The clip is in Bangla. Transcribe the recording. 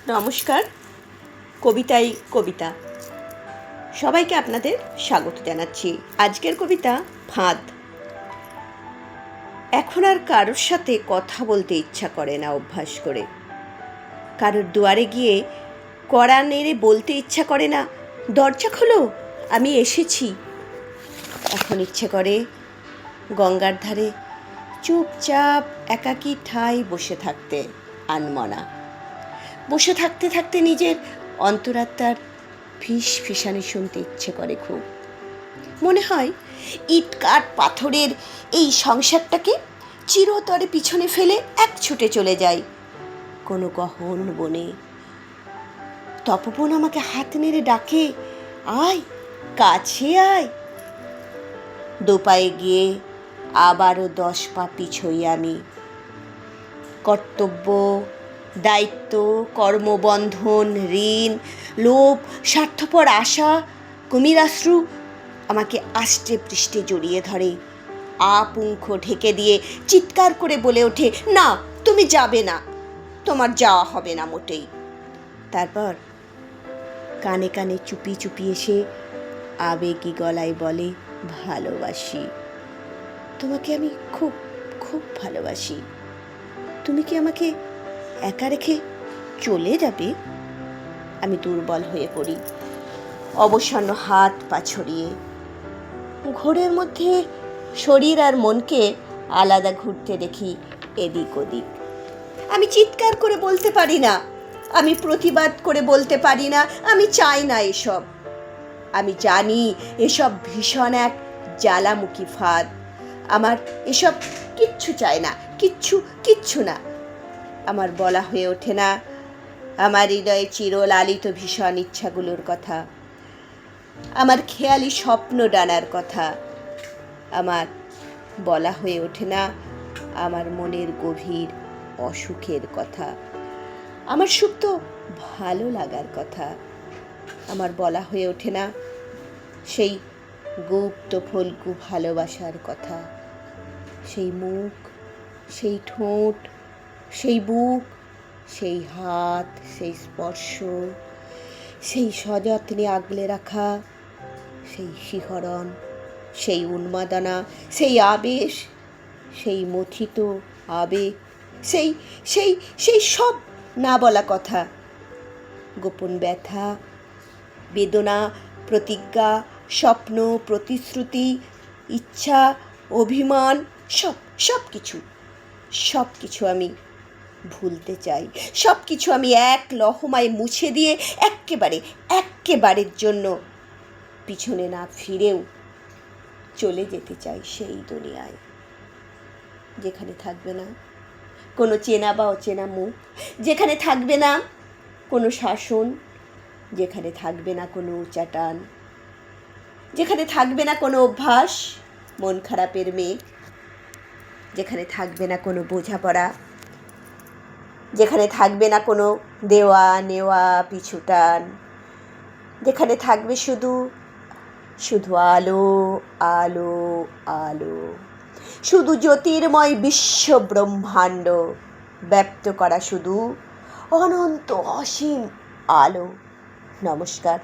নমস্কার। কবিতাই কবিতা সবাইকে আপনাদের স্বাগত জানাচ্ছি। আজকের কবিতা ফাঁদ। এখন আর কারোর সাথে কথা বলতে ইচ্ছা করে না অভ্যাস করে। কারোর দুয়ারে গিয়ে কড়া নেড়ে বলতে ইচ্ছা করে না, দরজা খোলো, আমি এসেছি। এখন ইচ্ছে করে গঙ্গার ধারে চুপচাপ একাকী ঠায় বসে থাকতে, আনমনা। বসে থাকতে থাকতে নিজের অন্তরাত্মার ফিস ফিসানি শুনতে ইচ্ছে করে খুব। মনে হয় ইট কাঠ পাথরের এই সংসারটাকে চিরতরে পিছনে ফেলে এক ছুটে চলে যাই কোনো গহন বনে। তপবন আমাকে হাত নেড়ে ডাকে, আয়, কাছে আয়। দোপায়ে গিয়ে আবারও 10 পা পিছোই আমি। কর্তব্য, দায়িত্ব, কর্মবন্ধন, ঋণ, লোভ, স্বার্থপর আশা, কুমিরাশ্রু আমাকে আষ্টে পৃষ্ঠে জড়িয়ে ধরে, আপুঙ্খ ঢেকে দিয়ে চিৎকার করে বলে ওঠে, না, তুমি যাবে না, তোমার যাওয়া হবে না মোটেই। তারপর কানে কানে চুপি চুপি এসে আবেগী গলায় বলে, ভালোবাসি তোমাকে, আমি খুব খুব ভালোবাসি। তুমি কি আমাকে একা রেখে চলে যাবে? আমি দুর্বল হয়ে পড়ি, অবসন্ন হাত পা ছড়িয়ে। ঘোরের মধ্যে শরীর আর মনকে আলাদা ঘুরতে দেখি এদিক ওদিক। আমি চিৎকার করে বলতে পারি না, আমি প্রতিবাদ করে বলতে পারি না, আমি চাই না এসব। আমি জানি এসব ভীষণ এক জ্বালামুখী ফাঁদ। আমার এসব কিচ্ছু চাই না, কিচ্ছু না। আমার বলা হয়ে ওঠে না আমার হৃদয়ে চিরলালিত ভীষণ ইচ্ছাগুলোর কথা, আমার খেয়ালি স্বপ্ন ডানার কথা। আমার বলা হয়ে ওঠে না আমার মনের গভীর অসুখের কথা, আমার সুপ্ত ভালো লাগার কথা। আমার বলা হয়ে ওঠে না সেই গুপ্ত ফল্গু ভালোবাসার কথা, সেই মুখ, সেই ঠোঁট, সেই বুক, সেই হাত, সেই স্পর্শ, সেই সযত্নে আগলে রাখা, সেই শিহরণ, সেই উন্মাদনা, সেই আবেশ, সেই মথিত আবেগ, সেই সেই সেই সব না বলা কথা, গোপন ব্যথা, বেদনা, প্রতিজ্ঞা, স্বপ্ন, প্রতিশ্রুতি, ইচ্ছা, অভিমান, সব কিছু আমি ভুলতে চাই। সব কিছু আমি এক লহমায় মুছে দিয়ে এক্কেবারের জন্য পিছনে না ফিরেও চলে যেতে চাই সেই দুনিয়ায়, যেখানে থাকবে না কোনো চেনা বা অচেনা মুখ, যেখানে থাকবে না কোনো শাসন, যেখানে থাকবে না কোনো উচ্চাটান, যেখানে থাকবে না কোনো অভ্যাস, মন খারাপের মেঘ, যেখানে থাকবে না কোনো বোঝাপড়া, যেখানে থাকবে না কোনো দেওয়া নেওয়া পিছুটান, যেখানে থাকবে শুধু আলো আলো আলো, শুধু জ্যোতির্ময় বিশ্ব ব্রহ্মাণ্ড ব্যক্ত করা শুধু অনন্ত অসীম আলো। নমস্কার।